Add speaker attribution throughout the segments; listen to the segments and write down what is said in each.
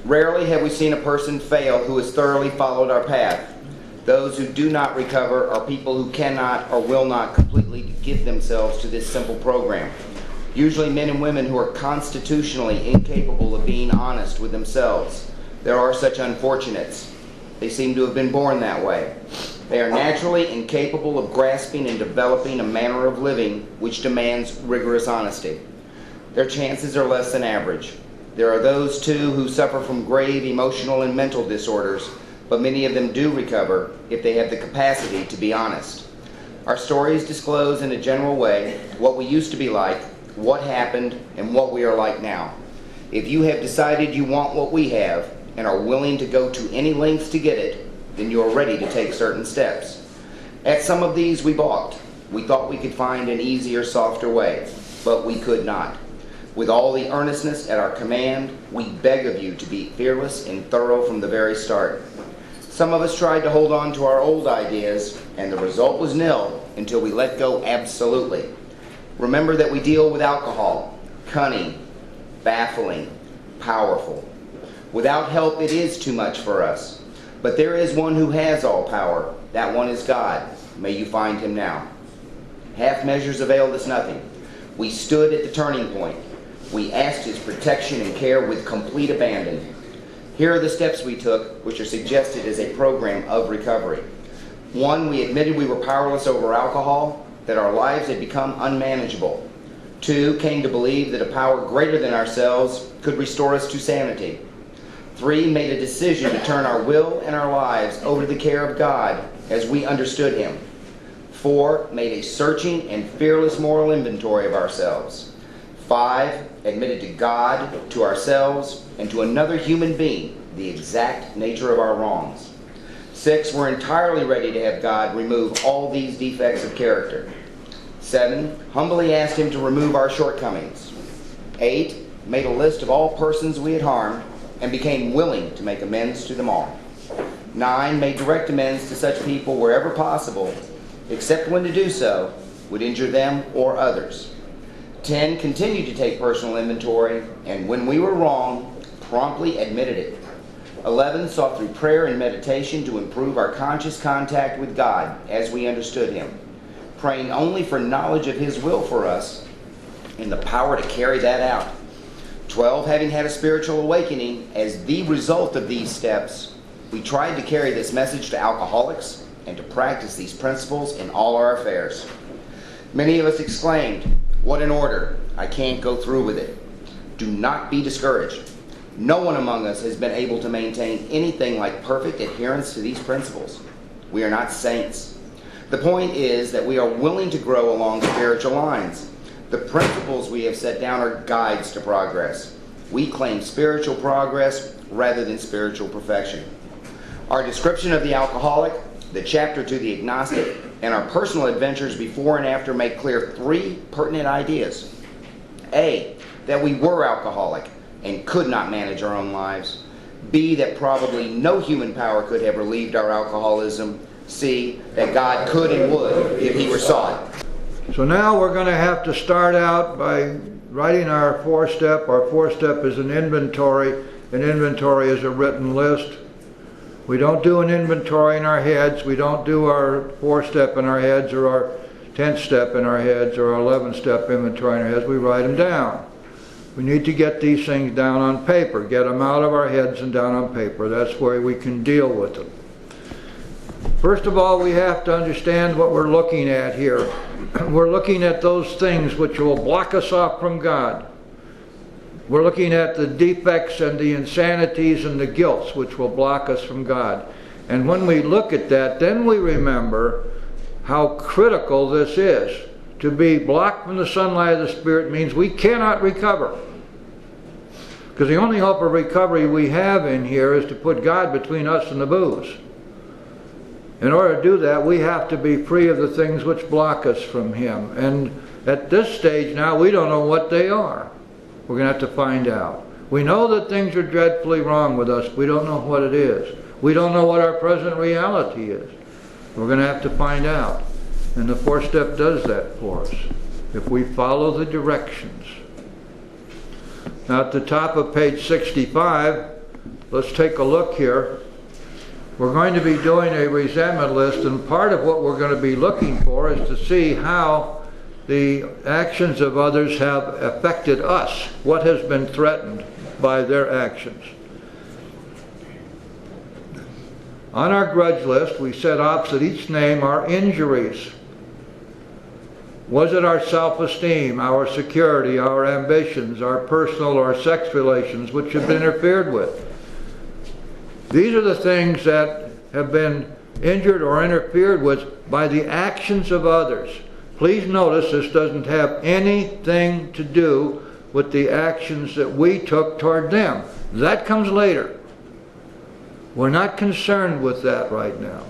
Speaker 1: Rarely have we seen a person fail who has thoroughly followed our path. Those who do not recover are people who cannot or will not completely give themselves to this simple program. Usually men and women who are constitutionally incapable of being honest with themselves. There are such unfortunates. They seem to have been born that way. They are naturally incapable of grasping and developing a manner of living which demands rigorous honesty. Their chances are less than average. There are those, too, who suffer from grave emotional and mental disorders, but many of them do recover if they have the capacity to be honest. Our stories disclose in a general way what we used to be like, what happened, and what we are like now. If you have decided you want what we have and are willing to go to any lengths to get it, then you are ready to take certain steps. At some of these we balked. We thought we could find an easier, softer way, but we could not. With all the earnestness at our command, we beg of you to be fearless and thorough from the very start. Some of us tried to hold on to our old ideas, and the result was nil until we let go absolutely. Remember that we deal with alcohol, cunning, baffling, powerful. Without help, it is too much for us. But there is one who has all power. That one is God. May you find him now. Half measures availed us nothing. We stood at the turning point. We asked his protection and care with complete abandon. Here are the steps we took, which are suggested as a program of recovery. 1, we admitted we were powerless over alcohol, that our lives had become unmanageable. 2, came to believe that a power greater than ourselves could restore us to sanity. 3, made a decision to turn our will and our lives over to the care of God as we understood him. 4, made a searching and fearless moral inventory of ourselves. 5, admitted to God, to ourselves, and to another human being the exact nature of our wrongs. 6, we're entirely ready to have God remove all these defects of character. 7, humbly asked him to remove our shortcomings. 8, made a list of all persons we had harmed and became willing to make amends to them all. 9, made direct amends to such people wherever possible, except when to do so would injure them or others. 10, continued to take personal inventory, and when we were wrong, promptly admitted it. 11, sought through prayer and meditation to improve our conscious contact with God as we understood him, praying only for knowledge of his will for us and the power to carry that out. 12, having had a spiritual awakening, as the result of these steps, we tried to carry this message to alcoholics and to practice these principles in all our affairs. Many of us exclaimed, "What an order! I can't go through with it." Do not be discouraged. No one among us has been able to maintain anything like perfect adherence to these principles. We are not saints. The point is that we are willing to grow along spiritual lines. The principles we have set down are guides to progress. We claim spiritual progress rather than spiritual perfection. Our description of the alcoholic, the chapter to the agnostic, and our personal adventures before and after make clear 3 pertinent ideas. A, that we were alcoholic and could not manage our own lives. B, that probably no human power could have relieved our alcoholism. C, that God could and would if he were sought.
Speaker 2: So now we're going to have to start out by writing our 4-step. Our 4-step is an inventory. An inventory is a written list. We don't do an inventory in our heads. We don't do our 4-step in our heads or our 10th step in our heads or our 11th-step inventory in our heads. We write them down. We need to get these things down on paper. Get them out of our heads and down on paper. That's where we can deal with them. First of all, we have to understand what we're looking at here. We're looking at those things which will block us off from God. We're looking at the defects and the insanities and the guilts which will block us from God. And when we look at that, then we remember how critical this is. To be blocked from the sunlight of the Spirit means we cannot recover. Because the only hope of recovery we have in here is to put God between us and the booze. In order to do that, we have to be free of the things which block us from him. And at this stage now, we don't know what they are. We're going to have to find out. We know that things are dreadfully wrong with us. We don't know what it is. We don't know what our present reality is. We're going to have to find out. And the 4-step does that for us, if we follow the directions. Now at the top of page 65, let's take a look here. We're going to be doing a resentment list, and part of what we're going to be looking for is to see how the actions of others have affected us. What has been threatened by their actions. On our grudge list, we set opposite each name our injuries. Was it our self-esteem, our security, our ambitions, our personal or sex relations which have been interfered with? These are the things that have been injured or interfered with by the actions of others. Please notice this doesn't have anything to do with the actions that we took toward them. That comes later. We're not concerned with that right now.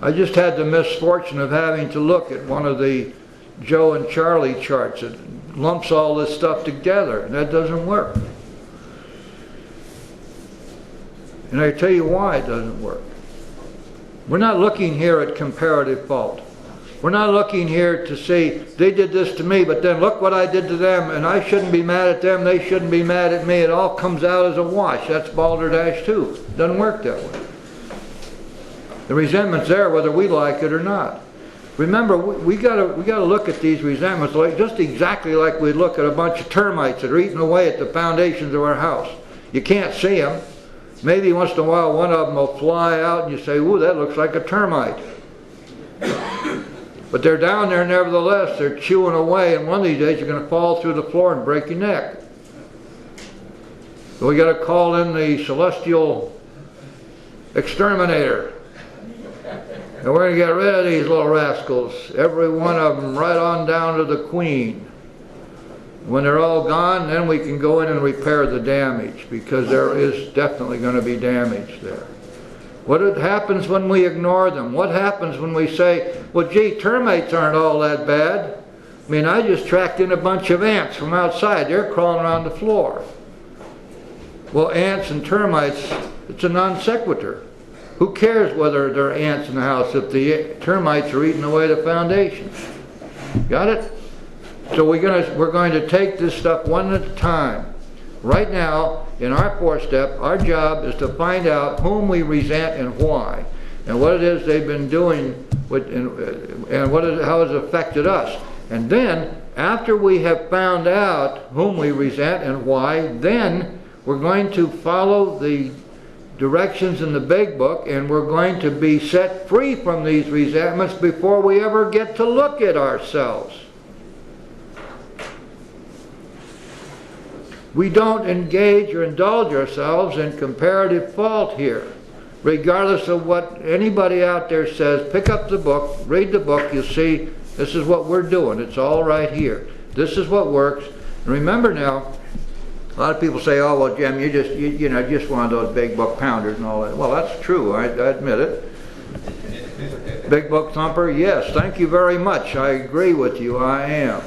Speaker 2: I just had the misfortune of having to look at one of the Joe and Charlie charts. It lumps all this stuff together, and that doesn't work. And I tell you why it doesn't work. We're not looking here at comparative fault. We're not looking here to say, they did this to me, but then look what I did to them, and I shouldn't be mad at them, they shouldn't be mad at me. It all comes out as a wash. That's balderdash too. Doesn't work that way. The resentment's there whether we like it or not. Remember, we gotta look at these resentments like, just exactly like we look at a bunch of termites that are eating away at the foundations of our house. You can't see them. Maybe once in a while one of them will fly out and you say, ooh, that looks like a termite. But they're down there nevertheless. They're chewing away, and one of these days you're going to fall through the floor and break your neck. So we got to call in the celestial exterminator. And we're going to get rid of these little rascals, every one of them, right on down to the queen. When they're all gone, then we can go in and repair the damage, because there is definitely going to be damage there. What happens when we ignore them? What happens when we say, well, gee, termites aren't all that bad. I mean, I just tracked in a bunch of ants from outside. They're crawling around the floor. Well, ants and termites, it's a non sequitur. Who cares whether there are ants in the house if the termites are eating away the foundation? Got it? So we're going to take this stuff one at a time. Right now, in our four-step, our job is to find out whom we resent and why, and what it is they've been doing, and how it's affected us. And then, after we have found out whom we resent and why, then we're going to follow the directions in the big book, and we're going to be set free from these resentments before we ever get to look at ourselves. We don't engage or indulge ourselves in comparative fault here. Regardless of what anybody out there says, pick up the book, read the book, you'll see this is what we're doing. It's all right here. This is what works. And remember now, a lot of people say, oh, well, Jim, you're just one of those big book pounders and all that. Well, that's true. I admit it. Big book thumper? Yes, thank you very much. I agree with you. I am.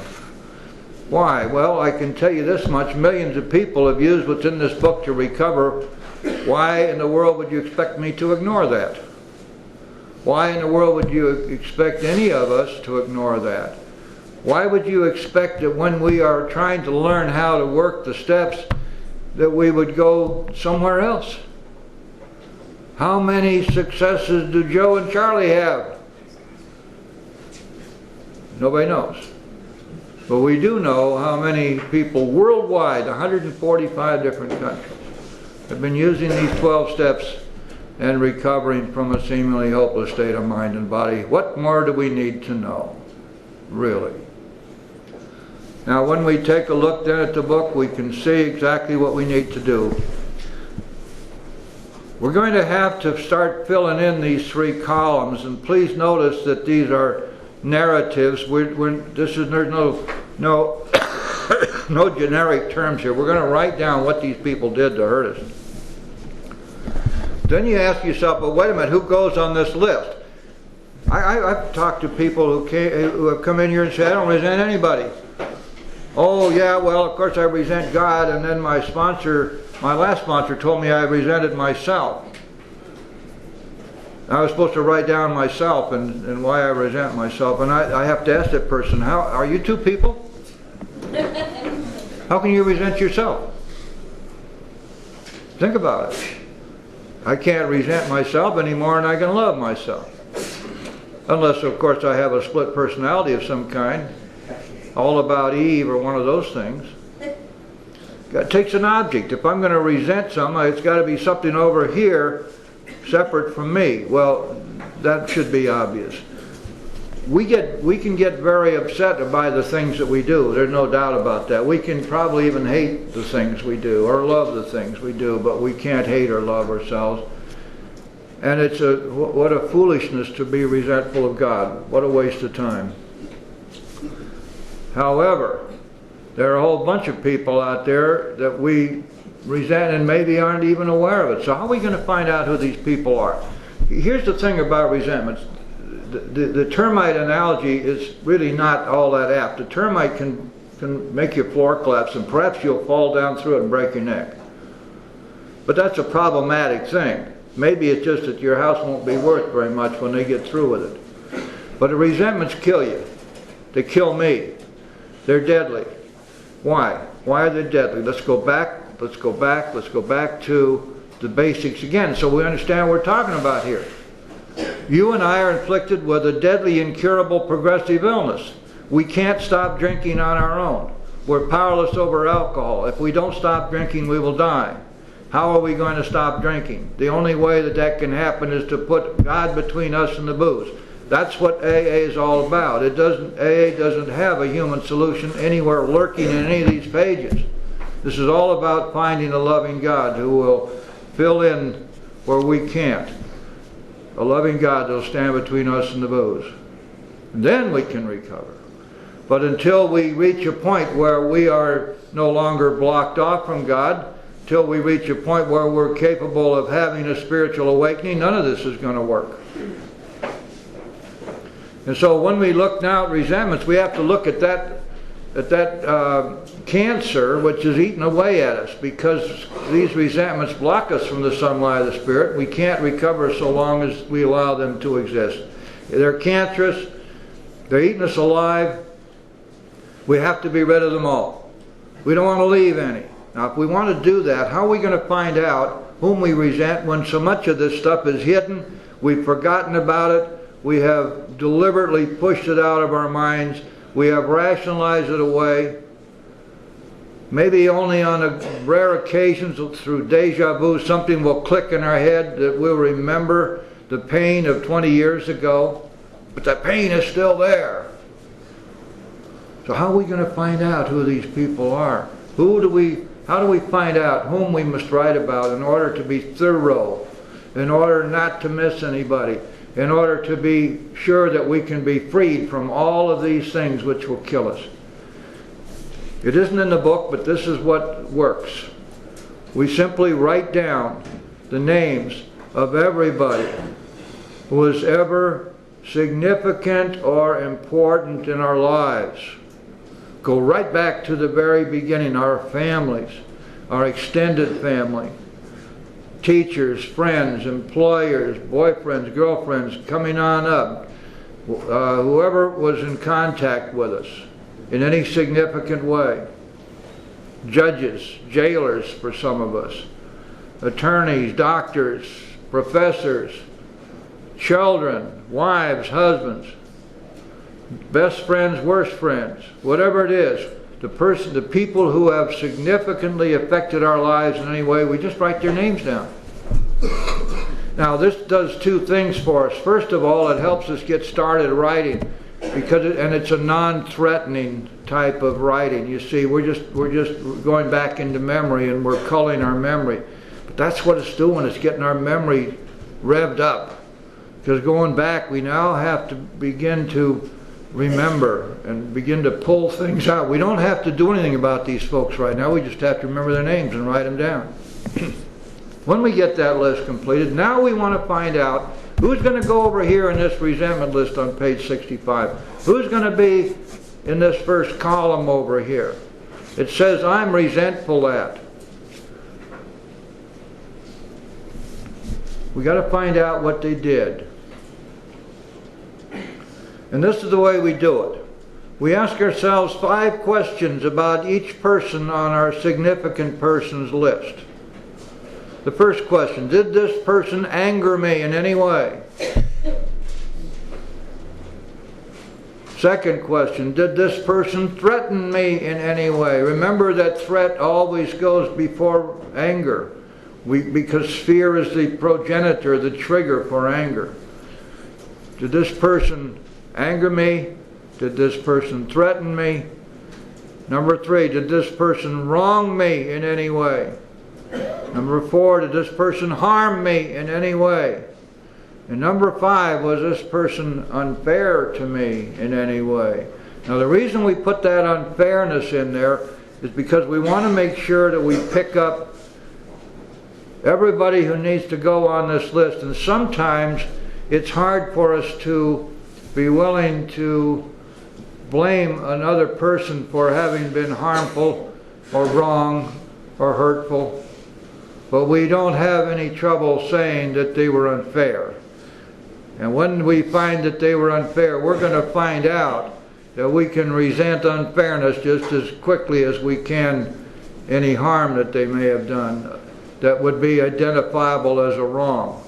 Speaker 2: Why? Well, I can tell you this much. Millions of people have used what's in this book to recover. Why in the world would you expect me to ignore that? Why in the world would you expect any of us to ignore that? Why would you expect that when we are trying to learn how to work the steps that we would go somewhere else? How many successes do Joe and Charlie have? Nobody knows. But we do know how many people worldwide, 145 different countries, have been using these 12 steps and recovering from a seemingly hopeless state of mind and body. What more do we need to know, really? Now, when we take a look then at the book, we can see exactly what we need to do. We're going to have to start filling in these three columns, and please notice that these are narratives. There's no generic terms here. We're going to write down what these people did to hurt us. Then you ask yourself, well, wait a minute, who goes on this list? I've talked to people who have come in here and said, I don't resent anybody. Oh yeah, well, of course I resent God, and then my last sponsor told me I resented myself. I was supposed to write down myself and why I resent myself, and I have to ask that person, how are you two people? How can you resent yourself? Think about it. I can't resent myself any more than I can love myself. Unless, of course, I have a split personality of some kind, all about Eve or one of those things. It takes an object. If I'm going to resent something, it's got to be something over here separate from me. Well, that should be obvious. We can get very upset by the things that we do. There's no doubt about that. We can probably even hate the things we do or love the things we do, but we can't hate or love ourselves. And it's what a foolishness to be resentful of God. What a waste of time. However, there are a whole bunch of people out there that we resent and maybe aren't even aware of it. So how are we going to find out who these people are? Here's the thing about resentments. The termite analogy is really not all that apt. The termite can make your floor collapse, and perhaps you'll fall down through it and break your neck. But that's a problematic thing. Maybe it's just that your house won't be worth very much when they get through with it. But the resentments kill you. They kill me. They're deadly. Why? Why are they deadly? Let's go back to the basics again so we understand what we're talking about here. You and I are inflicted with a deadly, incurable, progressive illness. We can't stop drinking on our own. We're powerless over alcohol. If we don't stop drinking, we will die. How are we going to stop drinking? The only way that can happen is to put God between us and the booze. That's what AA is all about. AA doesn't have a human solution anywhere lurking in any of these pages. This is all about finding a loving God who will fill in where we can't. A loving God that will stand between us and the booze. And then we can recover. But until we reach a point where we are no longer blocked off from God, till we reach a point where we're capable of having a spiritual awakening, none of this is going to work. And so when we look now at resentments, we have to look at that cancer which is eating away at us, because these resentments block us from the sunlight of the Spirit. We can't recover so long as we allow them to exist. They're cancerous. They're eating us alive. We have to be rid of them all. We don't want to leave any. Now, if we want to do that, how are we going to find out whom we resent when so much of this stuff is hidden? We've forgotten about it. We have deliberately pushed it out of our minds. We have rationalized it away. Maybe only on rare occasions through deja vu, something will click in our head that we'll remember the pain of 20 years ago. But that pain is still there. So how are we going to find out who these people are? How do we find out whom we must write about in order to be thorough, in order not to miss anybody, in order to be sure that we can be freed from all of these things which will kill us? It isn't in the book, but this is what works. We simply write down the names of everybody who was ever significant or important in our lives. Go right back to the very beginning, our families, our extended family, teachers, friends, employers, boyfriends, girlfriends, coming on up, whoever was in contact with us in any significant way. Judges, jailers for some of us, attorneys, doctors, professors, children, wives, husbands, best friends, worst friends, whatever it is, the people who have significantly affected our lives in any way, we just write their names down. Now this does two things for us. First of all, it helps us get started writing, because it's a non-threatening type of writing. You see, we're just going back into memory, and we're culling our memory. But that's what it's doing. It's getting our memory revved up. Because going back, we now have to begin to remember and begin to pull things out. We don't have to do anything about these folks right now. We just have to remember their names and write them down. When we get that list completed, now we want to find out who's going to go over here in this resentment list on page 65. Who's going to be in this first column over here? It says, I'm resentful at. We got to find out what they did. And this is the way we do it. We ask ourselves 5 questions about each person on our significant persons list. The first question, did this person anger me in any way? Second question, did this person threaten me in any way? Remember that threat always goes before anger, because fear is the progenitor, the trigger for anger. Did this person anger me? Did this person threaten me? Number 3, did this person wrong me in any way? Number 4, did this person harm me in any way? And number 5, was this person unfair to me in any way? Now the reason we put that unfairness in there is because we want to make sure that we pick up everybody who needs to go on this list. And sometimes it's hard for us to be willing to blame another person for having been harmful or wrong or hurtful, but we don't have any trouble saying that they were unfair. And when we find that they were unfair, we're going to find out that we can resent unfairness just as quickly as we can any harm that they may have done that would be identifiable as a wrong.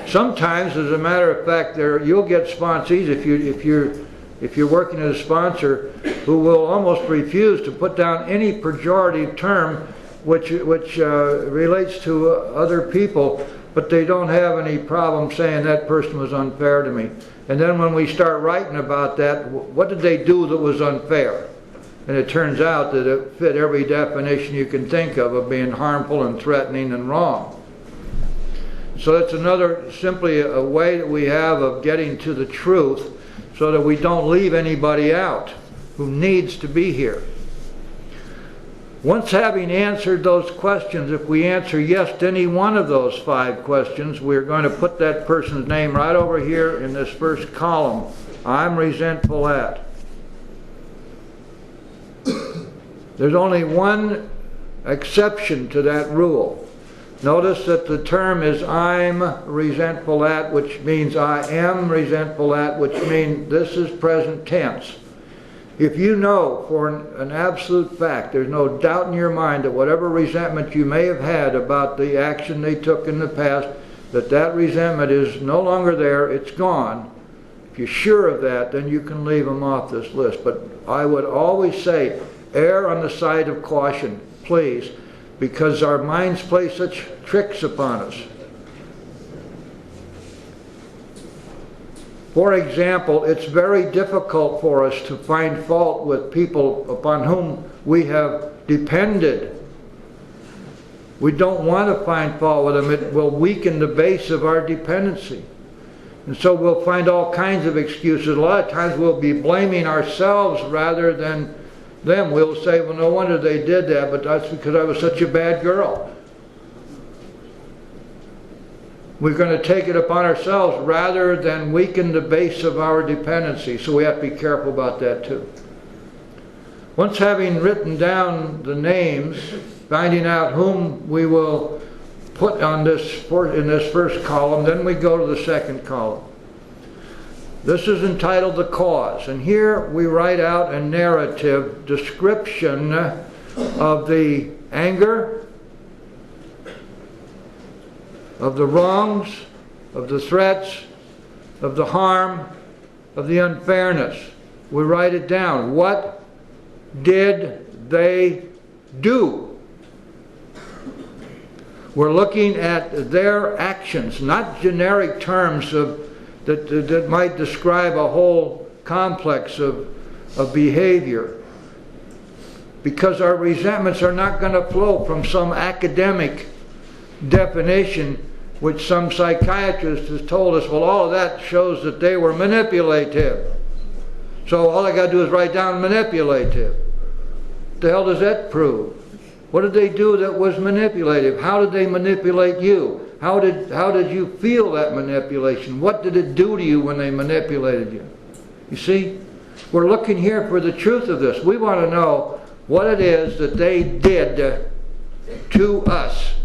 Speaker 2: Sometimes, as a matter of fact, you'll get sponsees if you're working as a sponsor who will almost refuse to put down any pejorative term which relates to other people, but they don't have any problem saying that person was unfair to me. And then when we start writing about that, what did they do that was unfair? And it turns out that it fit every definition you can think of being harmful and threatening and wrong. So that's another, simply a way that we have of getting to the truth so that we don't leave anybody out who needs to be here. Once having answered those questions, if we answer yes to any one of those 5 questions, we're going to put that person's name right over here in this first column. I'm resentful at. There's only one exception to that rule. Notice that the term is I'm resentful at, which means I am resentful at, which means this is present tense. If you know for an absolute fact, there's no doubt in your mind that whatever resentment you may have had about the action they took in the past, that resentment is no longer there, it's gone. If you're sure of that, then you can leave them off this list. But I would always say, err on the side of caution, please, because our minds play such tricks upon us. For example, it's very difficult for us to find fault with people upon whom we have depended. We don't want to find fault with them. It will weaken the base of our dependency. And so we'll find all kinds of excuses. A lot of times we'll be blaming ourselves rather than them. We'll say, well, no wonder they did that, but that's because I was such a bad girl. We're going to take it upon ourselves rather than weaken the base of our dependency. So we have to be careful about that too. Once having written down the names, finding out whom we will put on in this first column, then we go to the second column. This is entitled The Cause, and here we write out a narrative description of the anger, of the wrongs, of the threats, of the harm, of the unfairness. We write it down. What did they do? We're looking at their actions, not generic terms that might describe a whole complex of behavior. Because our resentments are not going to flow from some academic definition which some psychiatrist has told us, well, all of that shows that they were manipulative. So all I got to do is write down manipulative. What the hell does that prove? What did they do that was manipulative? How did they manipulate you? How did you feel that manipulation? What did it do to you when they manipulated you? You see, we're looking here for the truth of this. We want to know what it is that they did to us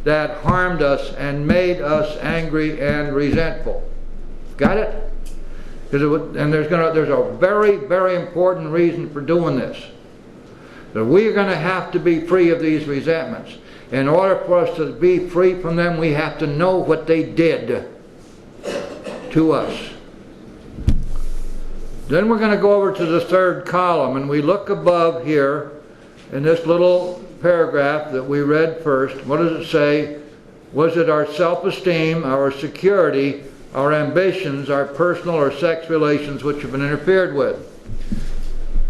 Speaker 2: that harmed us and made us angry and resentful. Got it? And there's a very, very important reason for doing this. That we are going to have to be free of these resentments. In order for us to be free from them, we have to know what they did to us. Then we're going to go over to the third column, and we look above here in this little paragraph that we read first. What does it say? Was it our self-esteem, our security, our ambitions, our personal or sex relations which have been interfered with?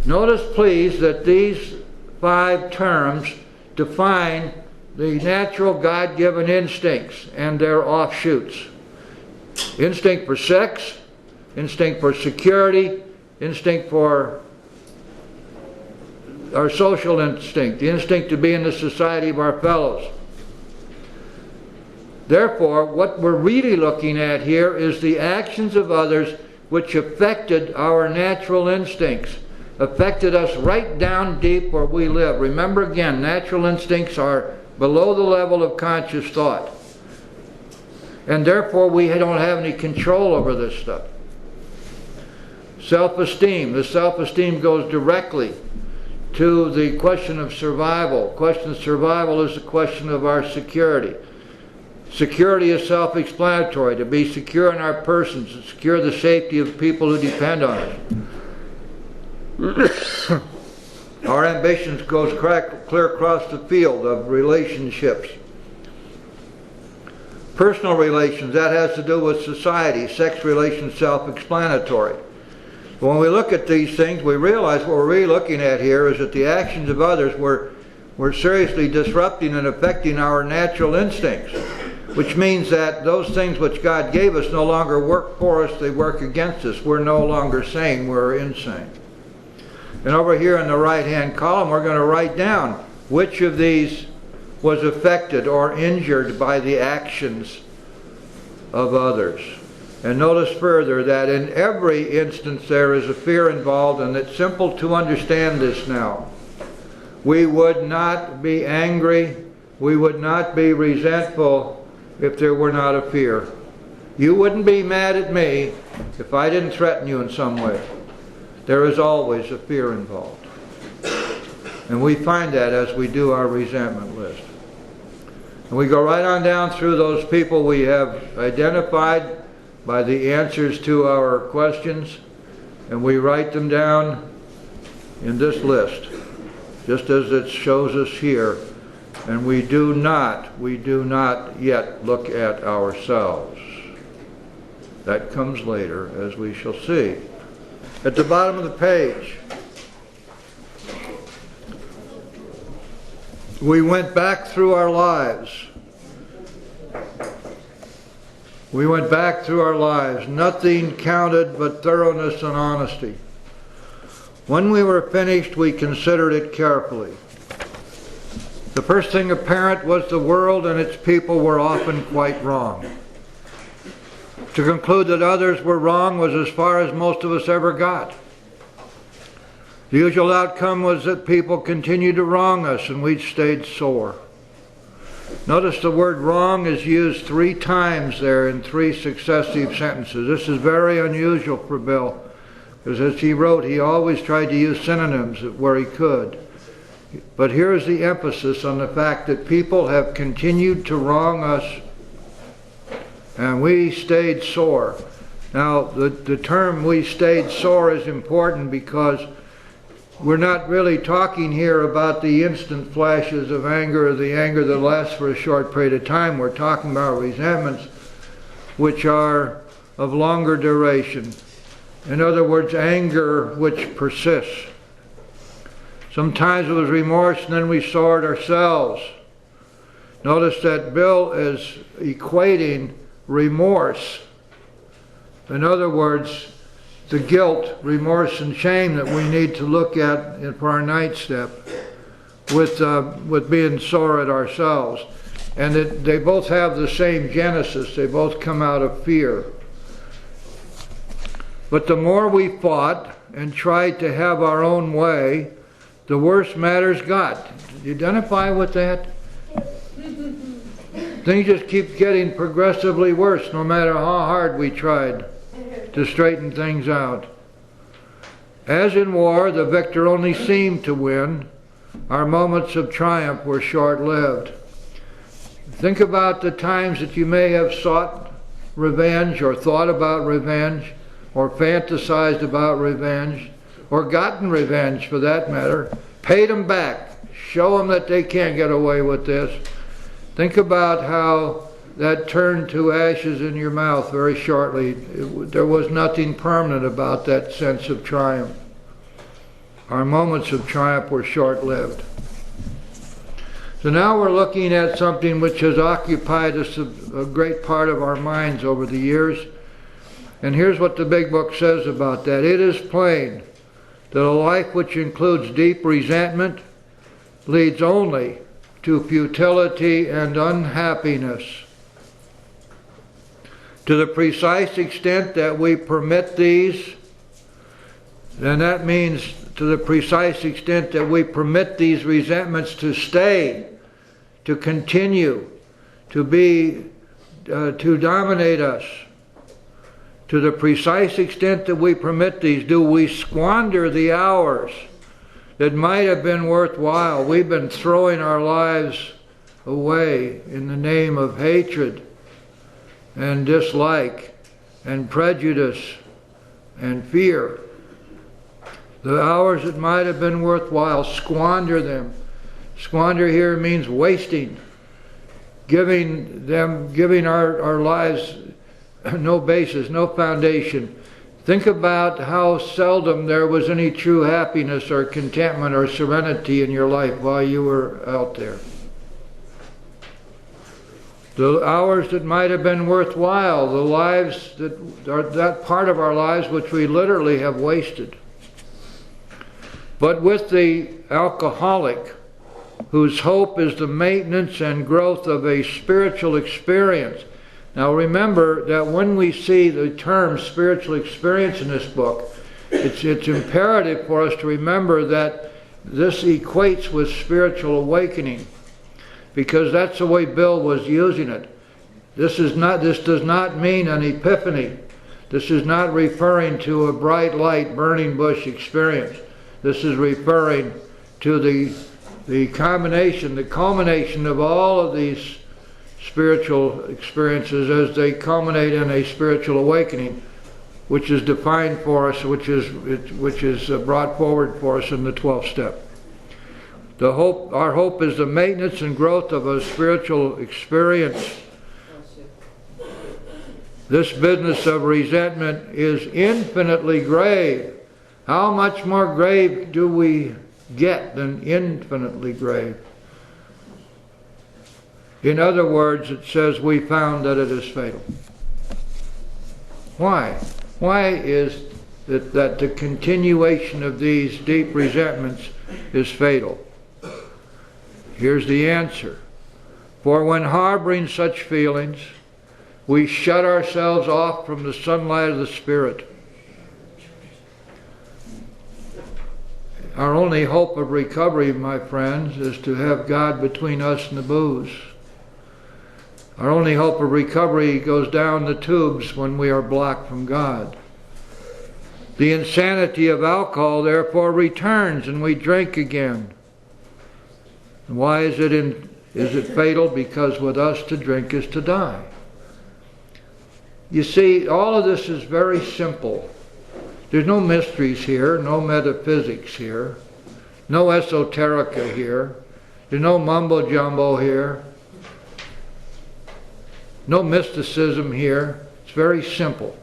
Speaker 2: Notice, please, that these 5 terms define the natural God-given instincts and their offshoots. Instinct for sex, instinct for security, instinct for our social instinct, the instinct to be in the society of our fellows. Therefore, what we're really looking at here is the actions of others which affected our natural instincts, affected us right down deep where we live. Remember again, natural instincts are below the level of conscious thought. And therefore, we don't have any control over this stuff. Self-esteem. The self-esteem goes directly to the question of survival. The question of survival is the question of our security. Security is self-explanatory. To be secure in our persons, to secure the safety of people who depend on us. Our ambitions goes clear across the field of relationships. Personal relations, that has to do with society. Sex relations, self-explanatory. When we look at these things, we realize what we're really looking at here is that the actions of others were seriously disrupting and affecting our natural instincts, which means that those things which God gave us no longer work for us, they work against us. We're no longer sane, we're insane. And over here in the right-hand column, we're going to write down which of these was affected or injured by the actions of others. And notice further that in every instance there is a fear involved, and it's simple to understand this now. We would not be angry, we would not be resentful if there were not a fear. You wouldn't be mad at me if I didn't threaten you in some way. There is always a fear involved. And we find that as we do our resentment list. And we go right on down through those people we have identified by the answers to our questions, and we write them down in this list, just as it shows us here. And we do not yet look at ourselves. That comes later, as we shall see. At the bottom of the page, we went back through our lives. We went back through our lives. Nothing counted but thoroughness and honesty. When we were finished, we considered it carefully. The first thing apparent was the world and its people were often quite wrong. To conclude that others were wrong was as far as most of us ever got. The usual outcome was that people continued to wrong us and we stayed sore. Notice the word wrong is used 3 times there in 3 successive sentences. This is very unusual for Bill, because as he wrote, he always tried to use synonyms where he could. But here is the emphasis on the fact that people have continued to wrong us and we stayed sore. Now, the term "we stayed sore" is important because we're not really talking here about the instant flashes of anger or the anger that lasts for a short period of time. We're talking about resentments which are of longer duration. In other words, anger which persists. Sometimes it was remorse and then we saw it ourselves. Notice that Bill is equating remorse, in other words, the guilt, remorse, and shame that we need to look at for our ninth step, with being sore at ourselves. And they both have the same genesis. They both come out of fear. But the more we fought and tried to have our own way, the worse matters got. Did you identify with that? Things just keep getting progressively worse, no matter how hard we tried to straighten things out. As in war, the victor only seemed to win. Our moments of triumph were short-lived. Think about the times that you may have sought revenge or thought about revenge or fantasized about revenge or gotten revenge for that matter. Paid them back. Show them that they can't get away with this. Think about how that turned to ashes in your mouth very shortly. There was nothing permanent about that sense of triumph. Our moments of triumph were short-lived. So now we're looking at something which has occupied us a great part of our minds over the years. And here's what the big book says about that. It is plain that a life which includes deep resentment leads only to futility and unhappiness. To the precise extent that we permit these, then that means to the precise extent that we permit these resentments to stay, to continue, to dominate us. To the precise extent that we permit these, do we squander the hours that might have been worthwhile. We've been throwing our lives away in the name of hatred and dislike and prejudice and fear. The hours that might have been worthwhile, squander them. Squander here means wasting, giving our lives no basis, no foundation. Think about how seldom there was any true happiness or contentment or serenity in your life while you were out there. The hours that might have been worthwhile, the lives that are that part of our lives which we literally have wasted. But with the alcoholic, whose hope is the maintenance and growth of a spiritual experience. Now remember that when we see the term spiritual experience in this book, it's imperative for us to remember that this equates with spiritual awakening, because that's the way Bill was using it. This does not mean an epiphany. This is not referring to a bright light, burning bush experience. This is referring to the combination, the culmination of all of these spiritual experiences as they culminate in a spiritual awakening, which is defined for us, which is brought forward for us in the 12th step. Our hope is the maintenance and growth of a spiritual experience. This business of resentment is infinitely grave. How much more grave do we get than infinitely grave? In other words, it says we found that it is fatal. Why? Why is it that the continuation of these deep resentments is fatal? Here's the answer. For when harboring such feelings, we shut ourselves off from the sunlight of the Spirit. Our only hope of recovery, my friends, is to have God between us and the booze. Our only hope of recovery goes down the tubes when we are blocked from God. The insanity of alcohol, therefore, returns and we drink again. And why is it fatal? Because with us to drink is to die. You see, all of this is very simple. There's no mysteries here, no metaphysics here, no esoterica here, there's no mumbo jumbo here, no mysticism here. It's very simple.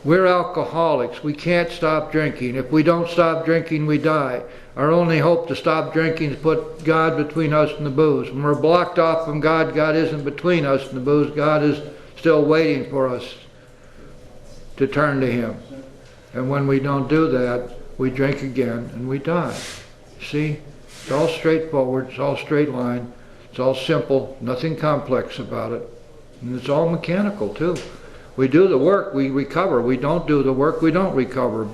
Speaker 2: We're alcoholics. We can't stop drinking. If we don't stop drinking, we die. Our only hope to stop drinking is put God between us and the booze. When we're blocked off from God, God isn't between us and the booze. God is still waiting for us to turn to Him. And when we don't do that, we drink again and we die. See? It's all straightforward. It's all straight line. It's all simple. Nothing complex about it. And it's all mechanical too. We do the work, we recover. We don't do the work, we don't recover.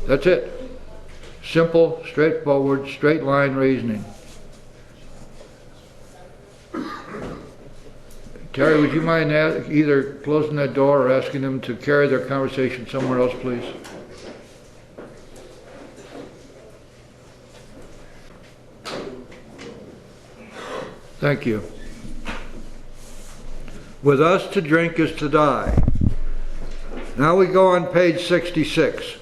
Speaker 2: That's it. Simple, straightforward, straight line reasoning. Terry, would you mind either closing that door or asking them to carry their conversation somewhere else, please? Thank you. With us to drink is to die. Now we go on page 66.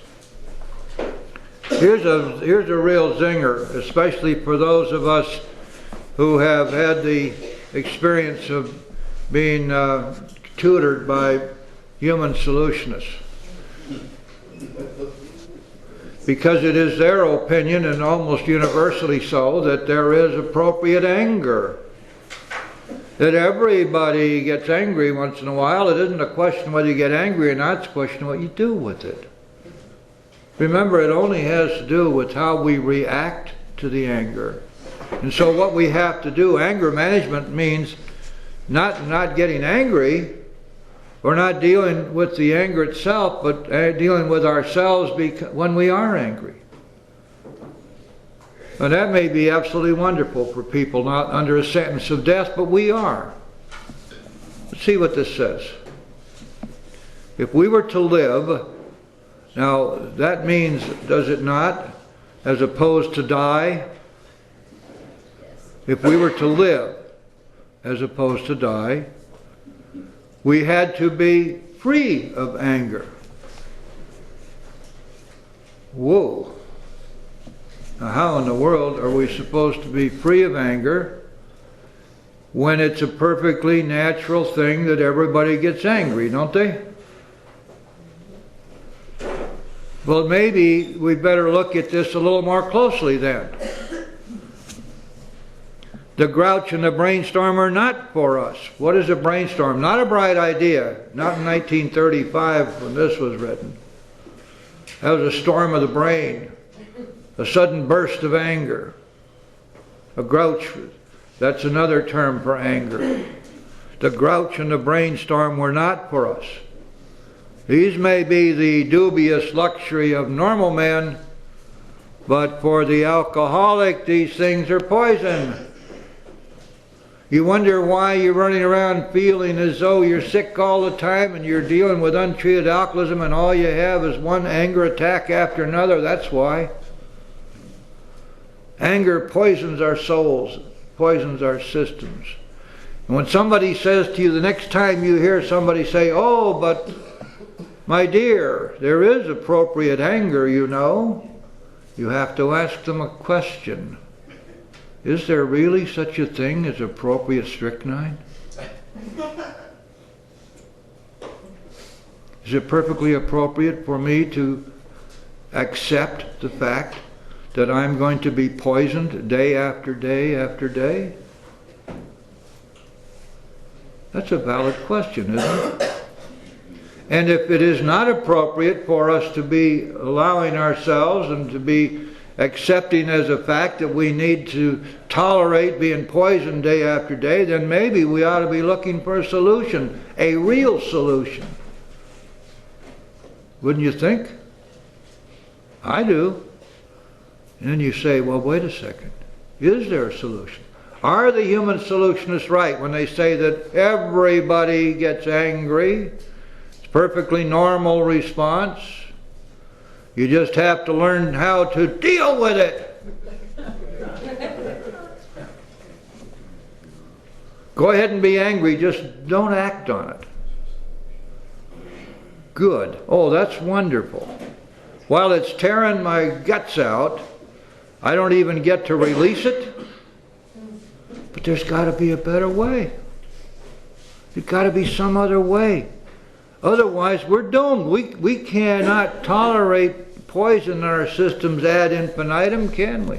Speaker 2: Here's a real zinger, especially for those of us who have had the experience of being tutored by human solutionists. Because it is their opinion, and almost universally so, that there is appropriate anger. That everybody gets angry once in a while. It isn't a question whether you get angry or not, it's a question what you do with it. Remember, it only has to do with how we react to the anger. And so what we have to do, anger management means not getting angry, or not dealing with the anger itself, but dealing with ourselves when we are angry. And that may be absolutely wonderful for people not under a sentence of death, but we are. Let's see what this says. If we were to live, now that means, does it not, as opposed to die? If we were to live, as opposed to die, we had to be free of anger. Whoa. Now, how in the world are we supposed to be free of anger when it's a perfectly natural thing that everybody gets angry, don't they? Well, maybe we better look at this a little more closely then. The grouch and the brainstorm are not for us. What is a brainstorm? Not a bright idea. Not in 1935 when this was written. That was a storm of the brain. A sudden burst of anger. A grouch, that's another term for anger. The grouch and the brainstorm were not for us. These may be the dubious luxury of normal men, but for the alcoholic, these things are poison. You wonder why you're running around feeling as though you're sick all the time and you're dealing with untreated alcoholism and all you have is one anger attack after another. That's why. Anger poisons our souls, poisons our systems. And when somebody says to you, the next time you hear somebody say, "Oh, but my dear, there is appropriate anger, you know," you have to ask them a question. Is there really such a thing as appropriate strychnine? Is it perfectly appropriate for me to accept the fact that I'm going to be poisoned day after day after day? That's a valid question, isn't it? And if it is not appropriate for us to be allowing ourselves and to be accepting as a fact that we need to tolerate being poisoned day after day, then maybe we ought to be looking for a solution, a real solution. Wouldn't you think? I do. And then you say, well, wait a second. Is there a solution? Are the human solutionists right when they say that everybody gets angry? It's a perfectly normal response. You just have to learn how to deal with it. Go ahead and be angry, just don't act on it. Good. Oh, that's wonderful. While it's tearing my guts out, I don't even get to release it. But there's got to be a better way. There's got to be some other way. Otherwise, we're doomed. We cannot tolerate poison in our systems ad infinitum, can we?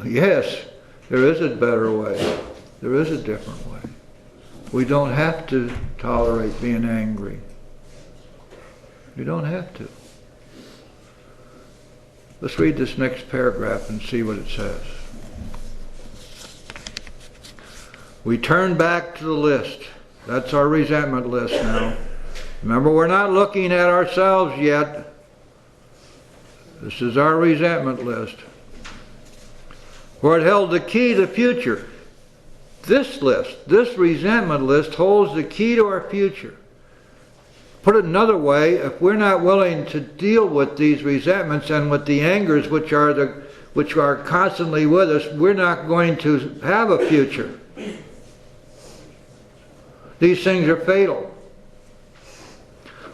Speaker 2: Yes, there is a better way. There is a different way. We don't have to tolerate being angry. You don't have to. Let's read this next paragraph and see what it says. We turn back to the list. That's our resentment list now. Remember, we're not looking at ourselves yet. This is our resentment list. For it held the key to the future. This list, this resentment list, holds the key to our future. Put it another way, if we're not willing to deal with these resentments and with the angers which are constantly with us, we're not going to have a future. These things are fatal.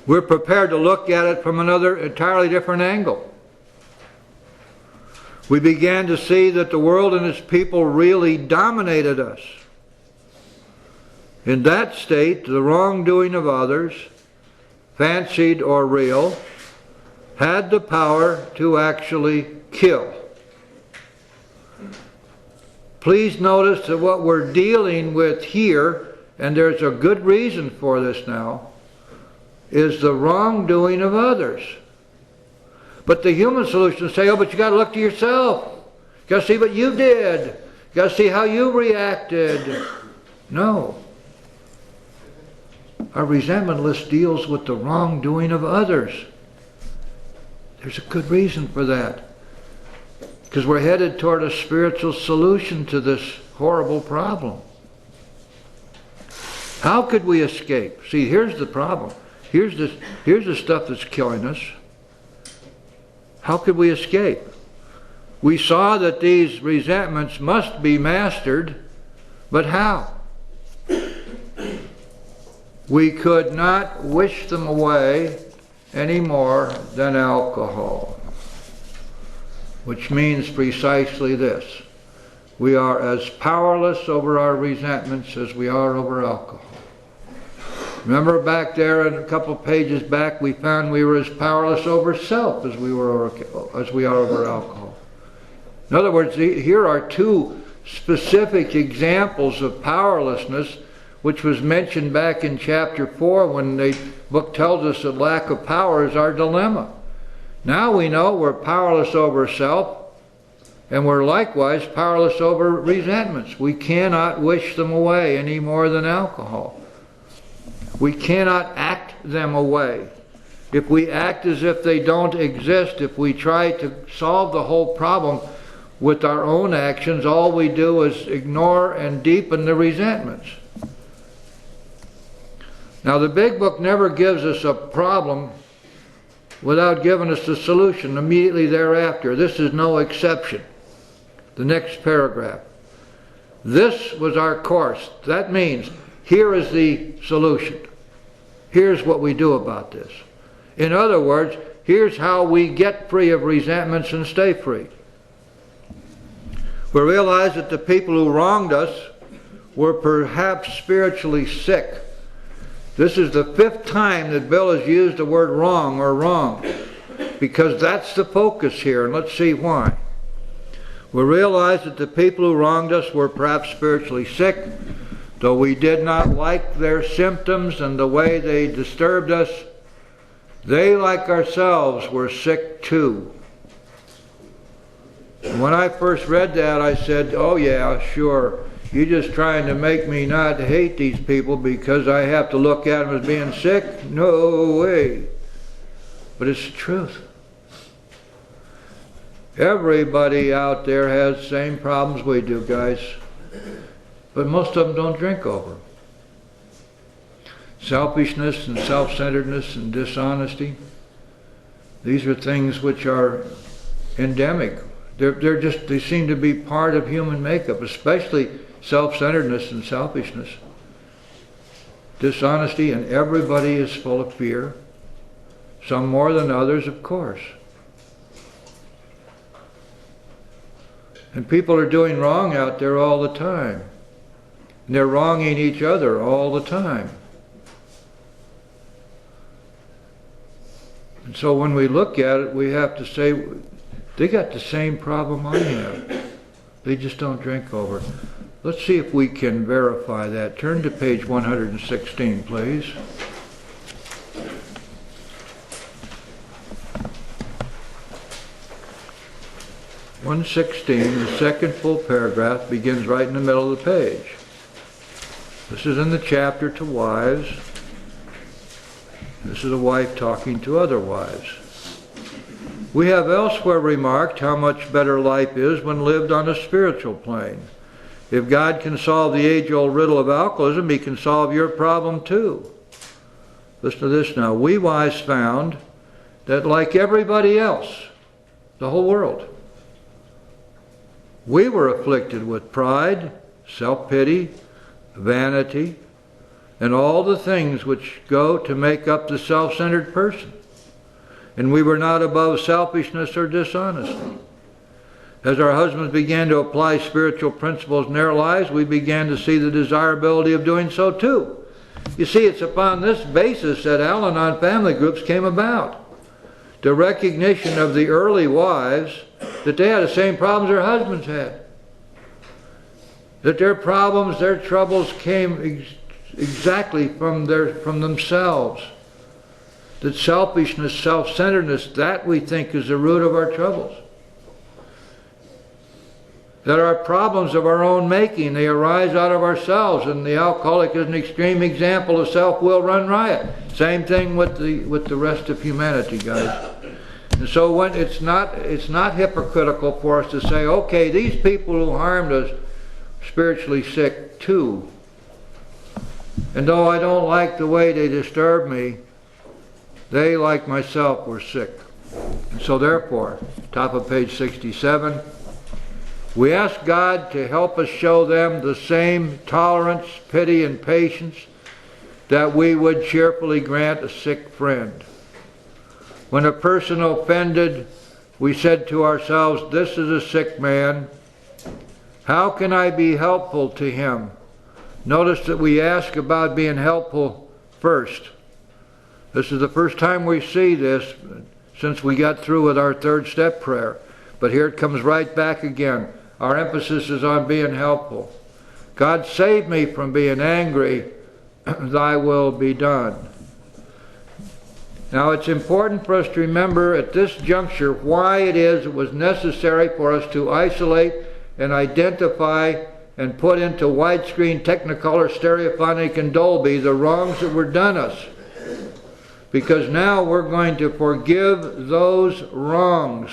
Speaker 2: We're prepared to look at it from another entirely different angle. We began to see that the world and its people really dominated us. In that state, the wrongdoing of others, fancied or real, had the power to actually kill. Please notice that what we're dealing with here, and there's a good reason for this now, is the wrongdoing of others. But the human solutions say, oh, but you got to look to yourself. You got to see what you did. You got to see how you reacted. No. Our resentment list deals with the wrongdoing of others. There's a good reason for that. Because we're headed toward a spiritual solution to this horrible problem. How could we escape? See, here's the problem. Here's the stuff that's killing us. How could we escape? We saw that these resentments must be mastered, but how? We could not wish them away any more than alcohol. Which means precisely this. We are as powerless over our resentments as we are over alcohol. Remember back there, in a couple of pages back, we found we were as powerless over self as we are over alcohol. In other words, here are two specific examples of powerlessness, which was mentioned back in chapter 4 when the book tells us that lack of power is our dilemma. Now we know we're powerless over self, and we're likewise powerless over resentments. We cannot wish them away any more than alcohol. We cannot act them away. If we act as if they don't exist, if we try to solve the whole problem with our own actions, all we do is ignore and deepen the resentments. Now, the big book never gives us a problem without giving us the solution immediately thereafter. This is no exception. The next paragraph. This was our course. That means here is the solution. Here's what we do about this. In other words, here's how we get free of resentments and stay free. We realize that the people who wronged us were perhaps spiritually sick. This is the 5th time that Bill has used the word wrong or wrong, because that's the focus here, and let's see why. We realize that the people who wronged us were perhaps spiritually sick, though we did not like their symptoms and the way they disturbed us. They, like ourselves, were sick too. And when I first read that, I said, oh yeah, sure. You're just trying to make me not hate these people because I have to look at them as being sick? No way. But it's the truth. Everybody out there has the same problems we do, guys. But most of them don't drink over. Selfishness and self-centeredness and dishonesty. These are things which are endemic. They seem to be part of human makeup, especially self-centeredness and selfishness. Dishonesty, and everybody is full of fear. Some more than others, of course. And people are doing wrong out there all the time. And they're wronging each other all the time. And so when we look at it, we have to say, they got the same problem I have. They just don't drink over. Let's see if we can verify that. Turn to page 116, please. The second full paragraph, begins right in the middle of the page. This is in the chapter to wives. This is a wife talking to other wives. We have elsewhere remarked how much better life is when lived on a spiritual plane. If God can solve the age-old riddle of alcoholism, He can solve your problem too. Listen to this now. We wives found that like everybody else, the whole world, we were afflicted with pride, self-pity, vanity, and all the things which go to make up the self-centered person. And we were not above selfishness or dishonesty. As our husbands began to apply spiritual principles in their lives, we began to see the desirability of doing so too. You see, it's upon this basis that Al-Anon family groups came about. The recognition of the early wives that they had the same problems their husbands had. That their problems, their troubles came exactly from themselves. That selfishness, self-centeredness, that we think is the root of our troubles. That our problems of our own making, they arise out of ourselves, and the alcoholic is an extreme example of self-will run riot. Same thing with the rest of humanity, guys. And so when it's not hypocritical for us to say, okay, these people who harmed us spiritually sick too. And though I don't like the way they disturbed me, they, like myself, were sick. And so therefore, top of page 67, we ask God to help us show them the same tolerance, pity, and patience that we would cheerfully grant a sick friend. When a person offended, we said to ourselves, this is a sick man. How can I be helpful to him? Notice that we ask about being helpful first. This is the first time we see this since we got through with our third step prayer. But here it comes right back again. Our emphasis is on being helpful. God, save me from being angry. Thy will be done. Now it's important for us to remember at this juncture why it was necessary for us to isolate and identify and put into widescreen, Technicolor, Stereophonic, and Dolby the wrongs that were done us. Because now we're going to forgive those wrongs.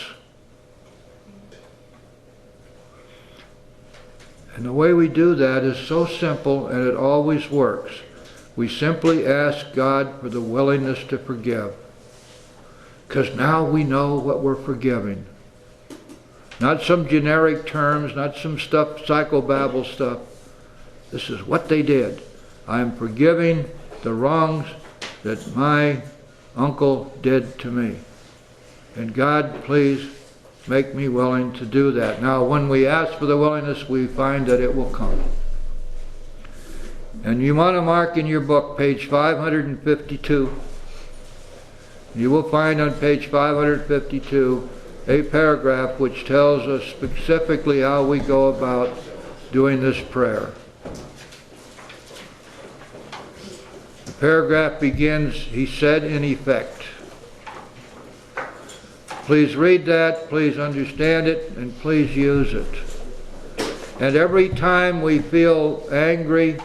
Speaker 2: And the way we do that is so simple, and it always works. We simply ask God for the willingness to forgive. Because now we know what we're forgiving. Not some generic terms, not some stuff, psychobabble stuff. This is what they did. I am forgiving the wrongs that my uncle did to me. And God, please make me willing to do that. Now, when we ask for the willingness, we find that it will come. And you want to mark in your book page 552. You will find on page 552 a paragraph which tells us specifically how we go about doing this prayer. The paragraph begins, he said in effect. Please read that, please understand it, and please use it. And every time we feel angry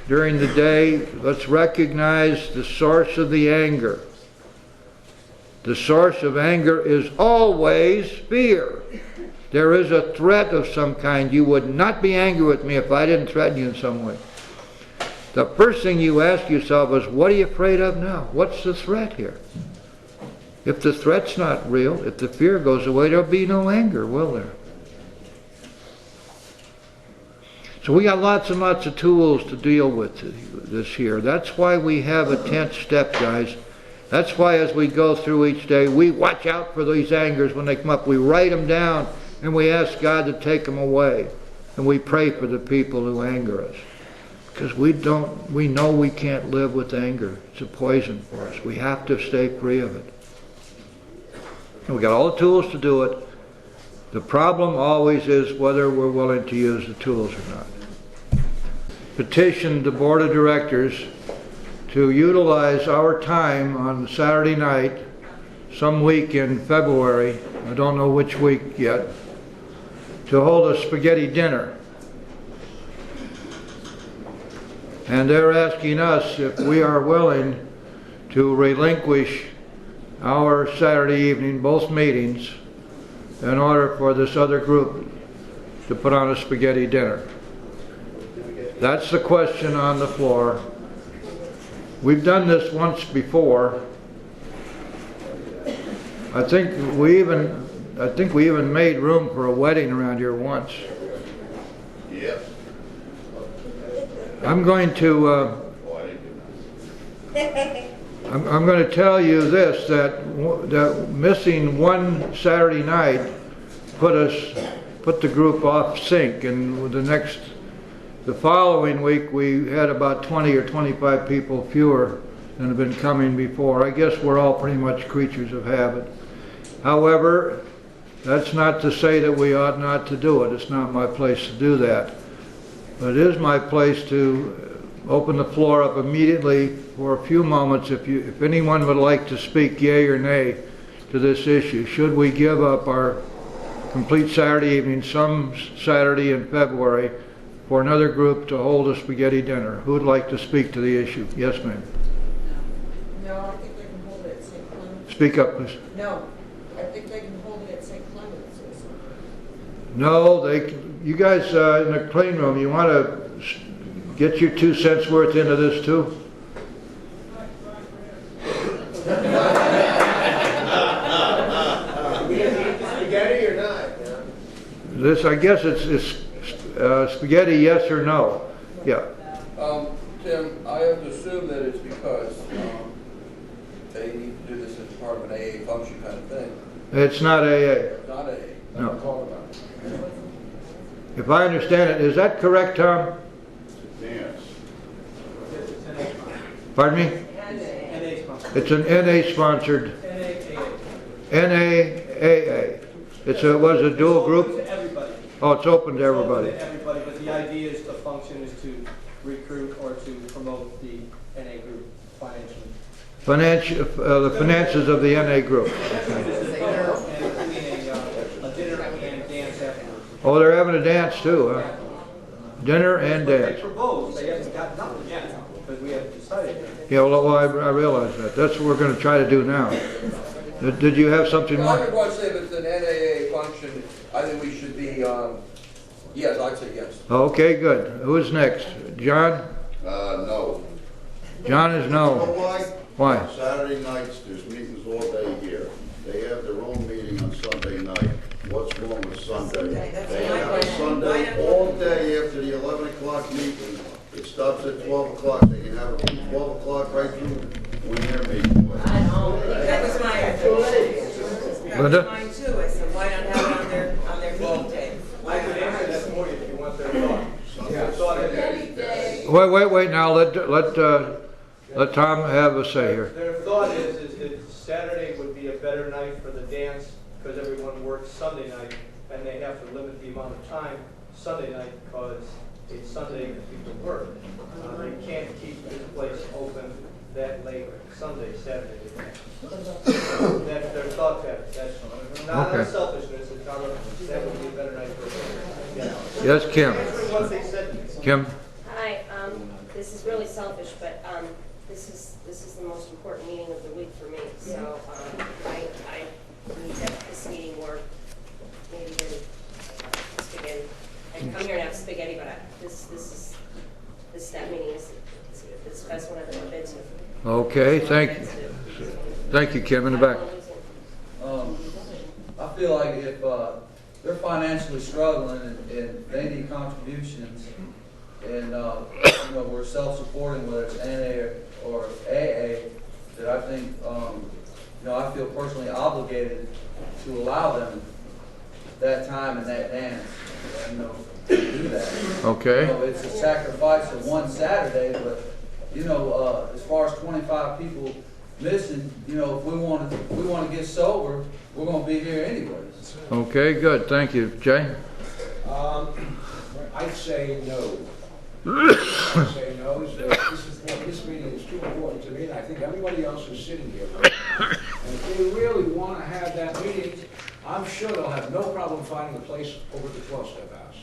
Speaker 2: during the day, let's recognize the source of the anger. The source of anger is always fear. There is a threat of some kind. You would not be angry with me if I didn't threaten you in some way. The first thing you ask yourself is, what are you afraid of now? What's the threat here? If the threat's not real, if the fear goes away, there'll be no anger, will there? So we got lots and lots of tools to deal with this here. That's why we have a 10th step, guys. That's why as we go through each day, we watch out for these angers when they come up. We write them down and we ask God to take them away. And we pray for the people who anger us. Because we know we can't live with anger. It's a poison for us. We have to stay free of it. And we got all the tools to do it. The problem always is whether we're willing to use the tools or not. Petition the Board of Directors to utilize our time on Saturday night, some week in February, I don't know which week yet, to hold a spaghetti dinner. And they're asking us if we are willing to relinquish our Saturday evening, both meetings, in order for this other group to put on a spaghetti dinner. That's the question on the floor. We've done this once before. I think we even made room for a wedding around here once.
Speaker 3: Yep.
Speaker 2: I'm going to
Speaker 3: Oh, I
Speaker 2: I'm going to tell you this, that missing one Saturday night put the group off sync, and the following week we had about 20 or 25 people fewer than have been coming before. I guess we're all pretty much creatures of habit. However, that's not to say that we ought not to do it. It's not my place to do that. But it is my place to open the floor up immediately for a few moments if anyone would like to speak yea or nay to this issue. Should we give up our complete Saturday evening, some Saturday in February, for another group to hold a spaghetti dinner? Who would like to speak to the issue? Yes, ma'am.
Speaker 3: No, I think they can hold it at St. Clements.
Speaker 2: Speak up, please.
Speaker 3: No, I think they can hold it at St. Clements or something.
Speaker 2: No, you guys in the clean room, you want to get your 2 cents worth into this too?
Speaker 4: Spaghetti or not?
Speaker 2: This, I guess it's spaghetti, yes or no? Yeah.
Speaker 4: Tim, I have to assume that it's because they need to do this as part of an AA function kind of thing.
Speaker 2: It's not AA.
Speaker 4: Not AA.
Speaker 2: No.
Speaker 4: Not talking about it.
Speaker 2: If I understand it, is that correct, Tom?
Speaker 4: Yes.
Speaker 2: Pardon me? It's an NA-sponsored. NAAA. It was a dual group?
Speaker 5: Everybody.
Speaker 2: Oh, it's open to everybody.
Speaker 5: It's open to everybody, but the idea is the function is to recruit or to promote the NA group financially.
Speaker 2: The finances of the NA group.
Speaker 5: And a dinner and dance afterwards.
Speaker 2: Oh, they're having a dance too, huh? Dinner and
Speaker 5: But
Speaker 2: dance.
Speaker 5: they proposed, they haven't got nothing yet, because we haven't decided yet.
Speaker 2: Yeah, well, I realize that. That's what we're going to try to do now. Did you have something
Speaker 4: Well, I
Speaker 2: more?
Speaker 4: would want to say if it's an NAA function, I think we should be, yes, I'd say yes.
Speaker 2: Okay, good. Who's next? John?
Speaker 6: No.
Speaker 2: John is
Speaker 6: You know
Speaker 2: no.
Speaker 6: why?
Speaker 2: Why?
Speaker 6: Saturday nights, there's meetings all day here. They have their own meeting on Sunday night. What's wrong with Sunday?
Speaker 3: That's
Speaker 6: They
Speaker 3: my
Speaker 6: have a
Speaker 3: question.
Speaker 6: Sunday all day after the 11 o'clock meeting. It stops at 12 o'clock. They can have it from 12 o'clock right through when their meeting was.
Speaker 3: That was my question. That
Speaker 2: Linda?
Speaker 3: was mine too. I said, why not have it on their meeting day?
Speaker 5: I could answer that for you if you want their thought. Their thought is-
Speaker 2: Wait. Now let Tom have a say here.
Speaker 5: Their thought is that Saturday would be a better night for the dance, because everyone works Sunday night, and they have to limit the amount of time Sunday night, because it's Sunday and people work. They can't keep this place open that late Saturday. That's their thought pattern. That's not
Speaker 2: Okay.
Speaker 5: a selfishness, it's not that would be a better night for them.
Speaker 2: Yes, Kim.
Speaker 5: That's what they said.
Speaker 2: Kim?
Speaker 7: Hi, this is really selfish, but this is the most important meeting of the week for me. So I need this meeting more maybe than spaghetti. I can come here and have spaghetti, but that meeting is the best one I've ever been to.
Speaker 2: Okay, thank you, Kim, in the back.
Speaker 8: I feel like if they're financially struggling and they need contributions, and we're self-supporting, whether it's NA or AA, that I think I feel personally obligated to allow them that time and that dance, to do that.
Speaker 2: Okay.
Speaker 8: It's a sacrifice of one Saturday, but as far as 25 people missing, if we want to get sober, we're going to be here anyways.
Speaker 2: Okay, good. Thank you. Jay?
Speaker 9: I'd say no. I'd say no. So this meeting is too important to me, and I think everybody else is sitting here. And if they really want to have that meeting, I'm sure they'll have no problem finding a place over at the 12-step house.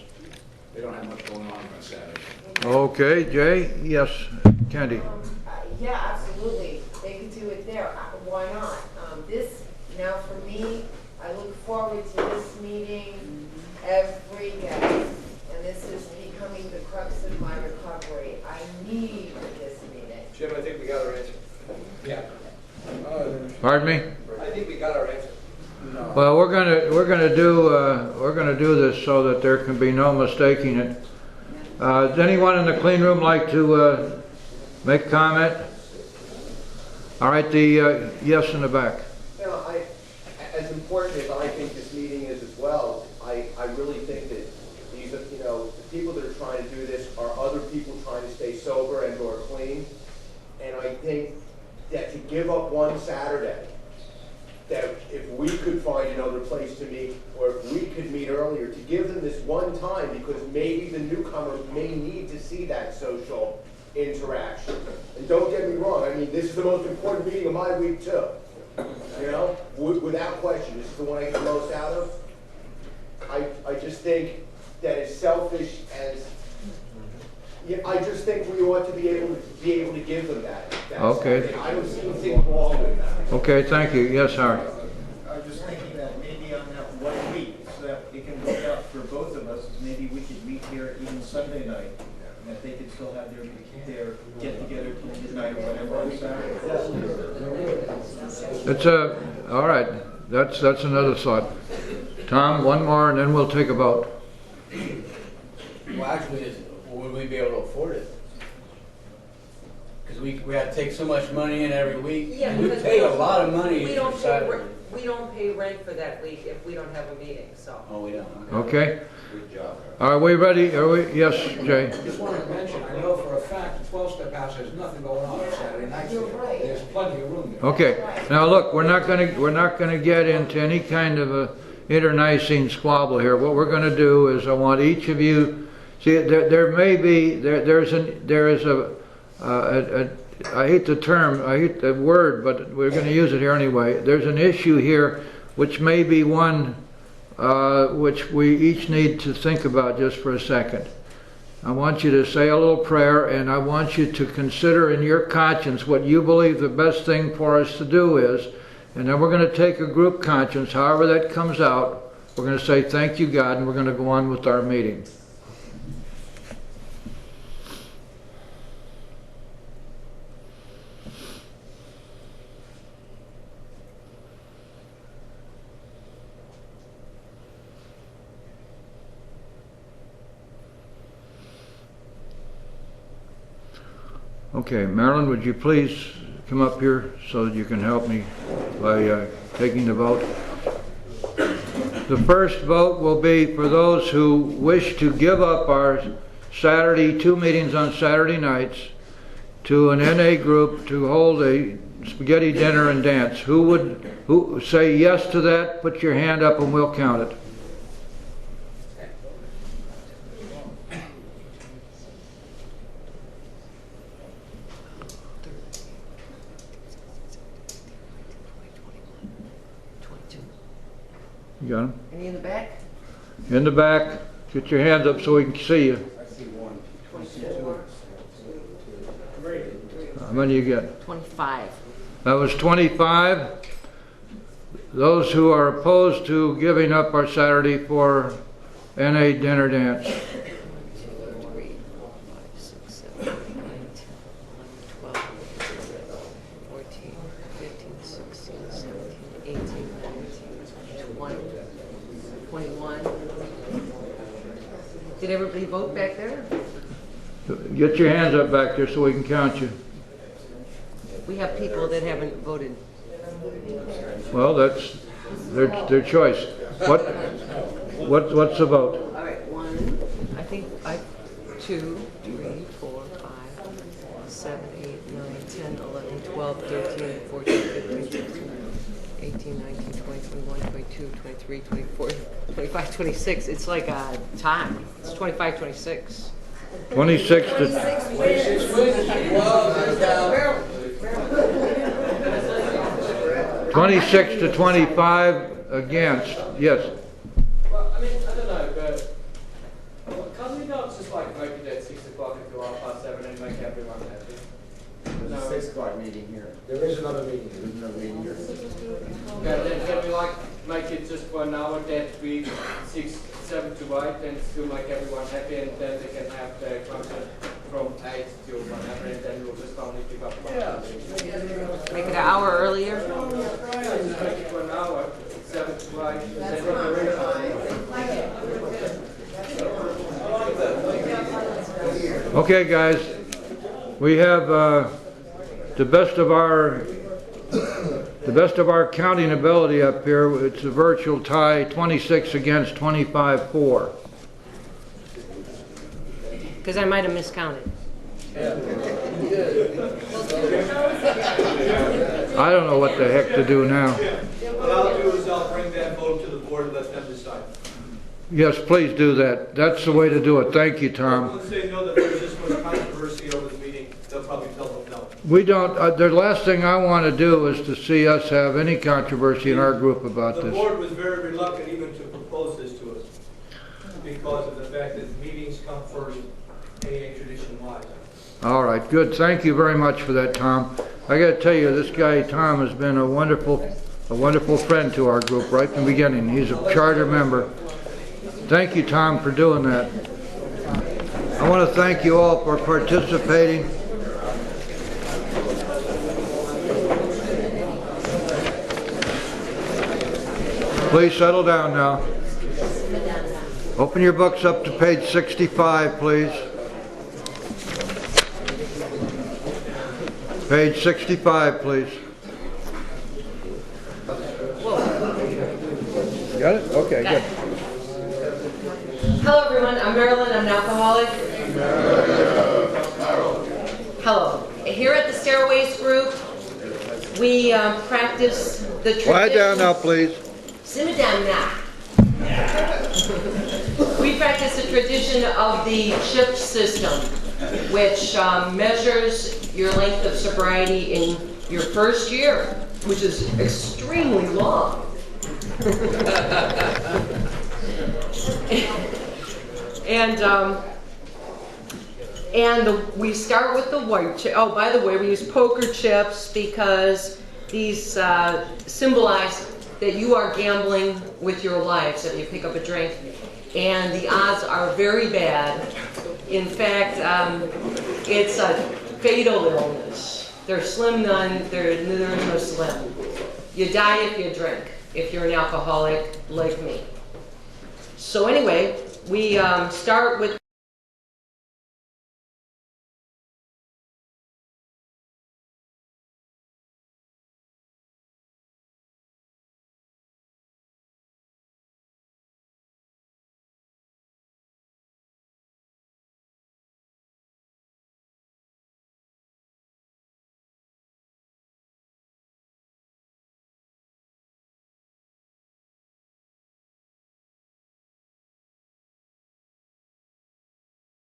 Speaker 9: They don't have much going on Saturday.
Speaker 2: Okay, Jay? Yes, Candy?
Speaker 3: Yeah, absolutely. They could do it there. Why not? Now for me, I look forward to this meeting every day. And this is becoming the crux of my recovery. I need this meeting.
Speaker 5: Jim, I think we got our answer.
Speaker 9: Yeah.
Speaker 2: Pardon me?
Speaker 5: I think we got our answer.
Speaker 2: Well, we're gonna do this so that there can be no mistaking it. Does anyone in the clean room like to make a comment? All right, the, yes in the back.
Speaker 10: You know, as important as I think this meeting is as well, I really think that these, you know, the people that are trying to do this are other people trying to stay sober and or clean. And I think that to give up one Saturday, that if we could find another place to meet, or if we could meet earlier, to give them this one time, because maybe the newcomers may need to see that social interaction. And don't get me wrong, I mean, this is the most important meeting of my week too. You know, without question, this is the one I get the most out of. I just think that as selfish as, yeah, I just think we ought to be able to give them that.
Speaker 2: Okay.
Speaker 10: Saturday. I don't see anything wrong with that.
Speaker 2: Okay, thank you. Yes, Harry.
Speaker 11: I was just thinking that maybe on that 1 week, so that it can work out for both of us, maybe we could meet here even Sunday night, and that they could still have their get-together till midnight or whatever on Saturday.
Speaker 2: It's all right, that's another thought. Tom, one more and then we'll take a vote.
Speaker 12: Well, actually, would we be able to afford it? Because we have to take so much money in every week.
Speaker 13: Yeah,
Speaker 12: We
Speaker 13: because
Speaker 12: pay
Speaker 13: we
Speaker 12: a
Speaker 13: don't-
Speaker 12: lot of money
Speaker 13: We don't
Speaker 12: for
Speaker 13: pay,
Speaker 12: Saturday.
Speaker 13: we don't pay rent for that week if we don't have a meeting, so.
Speaker 12: Oh, we don't?
Speaker 2: Okay?
Speaker 4: Good job.
Speaker 2: Are we ready? Are we? Yes, Jay?
Speaker 9: Just wanted to mention, I know for a fact, the 12-step house has nothing going on Saturday night.
Speaker 3: You're right.
Speaker 9: There's plenty of room there.
Speaker 2: Okay. Now look, we're not gonna get into any kind of a internecine squabble here. What we're gonna do is I want each of you, see, there is a I hate the term, I hate the word, but we're going to use it here anyway. There's an issue here which may be one which we each need to think about just for a second. I want you to say a little prayer, and I want you to consider in your conscience what you believe the best thing for us to do is, and then we're going to take a group conscience, however that comes out. We're going to say thank you, God, and we're going to go on with our meeting. Okay, Marilyn, would you please come up here so that you can help me by taking the vote? The first vote will be for those who wish to give up our Saturday, 2 meetings on Saturday nights, to an NA group to hold a spaghetti dinner and dance. Who say yes to that? Put your hand up and we'll count it. You got them?
Speaker 13: Any in the back?
Speaker 2: In the back. Get your hands up so we can see you.
Speaker 12: I see one.
Speaker 2: How many you get?
Speaker 13: 25.
Speaker 2: That was 25. Those who are opposed to giving up our Saturday for NA dinner dance.
Speaker 13: 1, 2, 3, 4, 5, 6, 7, 8, 9, 10, 11, 12, 14, 15, 16, 17, 18, 19, 20, 21. Did everybody vote back there?
Speaker 2: Get your hands up back there so we can count you.
Speaker 13: We have people that haven't voted.
Speaker 2: Well, that's their choice. What's the vote?
Speaker 13: All right, 1, I think 2, 3, 4, 5, 7, 8, 9, 10, 11, 12, 13, 14, 15, 16, 18, 19, 20, 21, 22, 23, 24, 25, 26. It's like a tie. It's 25, 26.
Speaker 2: 26 to... 26 to 25 against. Yes.
Speaker 5: Well, I mean, I don't know, but can't we not just like make it at 6 o'clock until 7:30 and make everyone happy?
Speaker 11: There's a 6 o'clock meeting here. There is another meeting. There's another meeting here.
Speaker 5: Yeah, then can we like make it just for an hour that week, 6, 7 to 8, and still make everyone happy, and then they can have the concert from 8 till whatever, and then we'll just only pick up one.
Speaker 13: Make it an hour earlier.
Speaker 5: Just make it for an hour, 7 to 8. and
Speaker 3: That's
Speaker 5: then
Speaker 3: fine,
Speaker 5: we're
Speaker 2: Okay, guys. We have, to the best of our the best of our counting ability up here, it's a virtual tie, 26 against 25 for.
Speaker 7: Because I might have miscounted.
Speaker 2: I don't know what the heck to do now.
Speaker 5: What I'll do is I'll bring that vote to the board and let them decide.
Speaker 2: Yes, please do that. That's the way to do it. Thank you, Tom.
Speaker 5: Once they know that there's this much controversy over the meeting, they'll probably tell them no.
Speaker 2: We don't, the last thing I want to do is to see us have any controversy in our group about
Speaker 5: The
Speaker 2: this.
Speaker 5: board was very reluctant even to propose this to us because of the fact that meetings come first, AA tradition-wise.
Speaker 2: All right, good. Thank you very much for that, Tom. I got to tell you, this guy, Tom, has been a wonderful friend to our group right from the beginning. He's a charter member. Thank you, Tom, for doing that. I want to thank you all for participating. Please settle down now. Open your books up to page 65, please. Page 65, please. Got it? Okay, good.
Speaker 14: Hello, everyone. I'm Marilyn. I'm an alcoholic. Hello. Here at the Stairways Group, we practice the tradition.
Speaker 2: Quiet down now, please.
Speaker 14: Simmer down now. We practice the tradition of the CHIP system, which measures your length of sobriety in your first year, which is extremely long. We start with the white chip. Oh, by the way, we use poker chips because these symbolize that you are gambling with your lives if you pick up a drink. And the odds are very bad. In fact, it's a fatal illness. There's slim none, there is no slim. You die if you drink, if you're an alcoholic like me. So anyway, we start with